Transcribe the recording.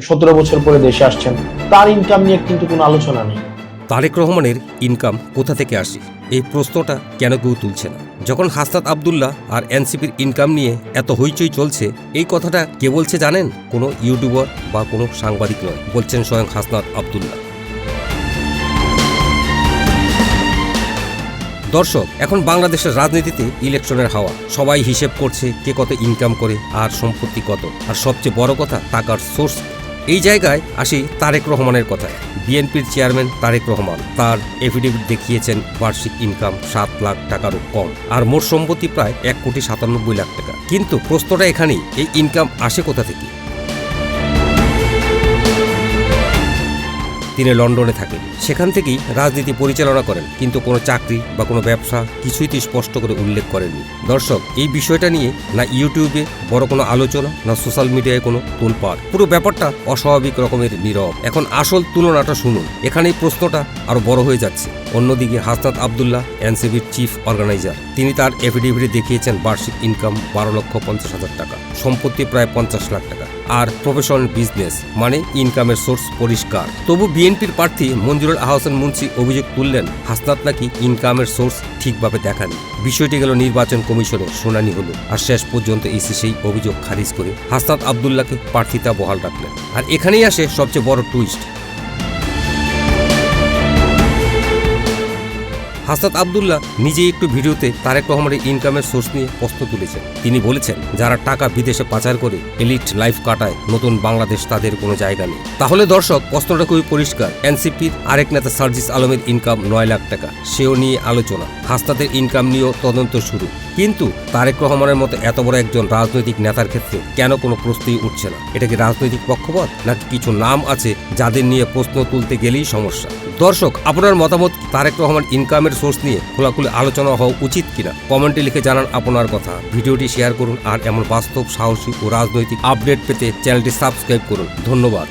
17 বছর পরে দেশে আসছেন, তার ইনকাম নিয়ে কিন্তু কোনো আলোচনা নেই। তারেক রহমানের ইনকাম কোথা থেকে আসে, এই প্রশ্নটা কেন কেউ তুলছে না? যখন হাসনাত আব্দুল্লাহ আর এনসিপির ইনকাম নিয়ে এত হইচই চলছে, এই কথাটা কে বলছে জানেন? কোনো ইউটিউবার বা কোনো সাংবাদিক নয়, বলছেন স্বয়ং হাসনাত আব্দুল্লাহ। দর্শক, এখন বাংলাদেশের রাজনীতিতে ইলেকশনের হাওয়া। সবাই হিসেব করছে কে কত ইনকাম করে আর সম্পত্তি কত, আর সবচেয়ে বড় কথা টাকার সোর্স। এই জায়গায় আসি তারেক রহমানের কথায়। বিএনপির চেয়ারম্যান তারেক রহমান তার এফিডেভিট দেখিয়েছেন বার্ষিক ইনকাম 7 লাখ টাকারও কম, আর মোট সম্পত্তি প্রায় 1,97 লাখ টাকা। কিন্তু প্রশ্নটা এখানেই, এই ইনকাম আসে কোথা থেকে? তিনি লন্ডনে থাকেন, সেখান থেকেই রাজনীতি পরিচালনা করেন, কিন্তু কোনো চাকরি বা কোনো ব্যবসা কিছুই তিনি স্পষ্ট করে উল্লেখ করেননি। দর্শক, এই বিষয়টা নিয়ে না ইউটিউবে বড় কোনো আলোচনা, না সোশ্যাল মিডিয়ায় কোনো তোলপাড়। পুরো ব্যাপারটা অস্বাভাবিক রকমের নীরব। এখন আসল তুলনাটা শুনুন, এখানেই প্রশ্নটা আরো বড় হয়ে যাচ্ছে। অন্যদিকে হাসনাত আব্দুল্লাহ, এনসিপির চিফ অর্গানাইজার, তিনি তার এফিডেভিটে দেখিয়েছেন বার্ষিক ইনকাম 12,50,000 টাকা, সম্পত্তি প্রায় 50 লাখ টাকা, আর প্রফেশনাল বিজনেস, মানে ইনকামের সোর্স পরিষ্কার। তবু বিএনপির প্রার্থী মঞ্জুরুল আহসান মুন্সি অভিযোগ তুললেন হাসনাত নাকি ইনকামের সোর্স ঠিকভাবে দেখাননি। বিষয়টি গেল নির্বাচন কমিশনের শুনানি হলো, আর শেষ পর্যন্ত ইসি সেই অভিযোগ খারিজ করে হাসনাত আব্দুল্লাহকে প্রার্থিতা বহাল রাখলেন। আর এখানেই আসে সবচেয়ে বড় টুইস্ট। হাসনাত আব্দুল্লাহ নিজেই একটু ভিডিওতে তারেক রহমানের ইনকামের সোর্স নিয়ে প্রশ্ন তুলেছেন। তিনি বলেছেন, যারা টাকা বিদেশে পাচার করে এলিট লাইফ কাটায়, নতুন বাংলাদেশ তাদের কোনো জায়গা নেই। তাহলে দর্শক, প্রশ্নটা খুবই পরিষ্কার। এনসিপির আরেক নেতা সার্জিস আলমের ইনকাম 9 লাখ টাকা, সেও নিয়ে আলোচনা। হাসনাতের ইনকাম নিয়েও তদন্ত শুরু। কিন্তু তারেক রহমানের মতো এত বড় একজন রাজনৈতিক নেতার ক্ষেত্রে কেন কোনো প্রশ্নই উঠছে না? এটা কি রাজনৈতিক পক্ষপাত, নাকি কিছু নাম আছে যাদের নিয়ে প্রশ্ন তুলতে গেলেই সমস্যা? দর্শক, আপনার মতামত, তারেক রহমান ইনকামের সোর্স নিয়ে খোলাখুলি আলোচনা হওয়া উচিত কিনা কমেন্টে লিখে জানান আপনার কথা। ভিডিওটি শেয়ার করুন, আর এমন বাস্তব, সাহসী ও রাজনৈতিক আপডেট পেতে চ্যানেলটি সাবস্ক্রাইব করুন। ধন্যবাদ।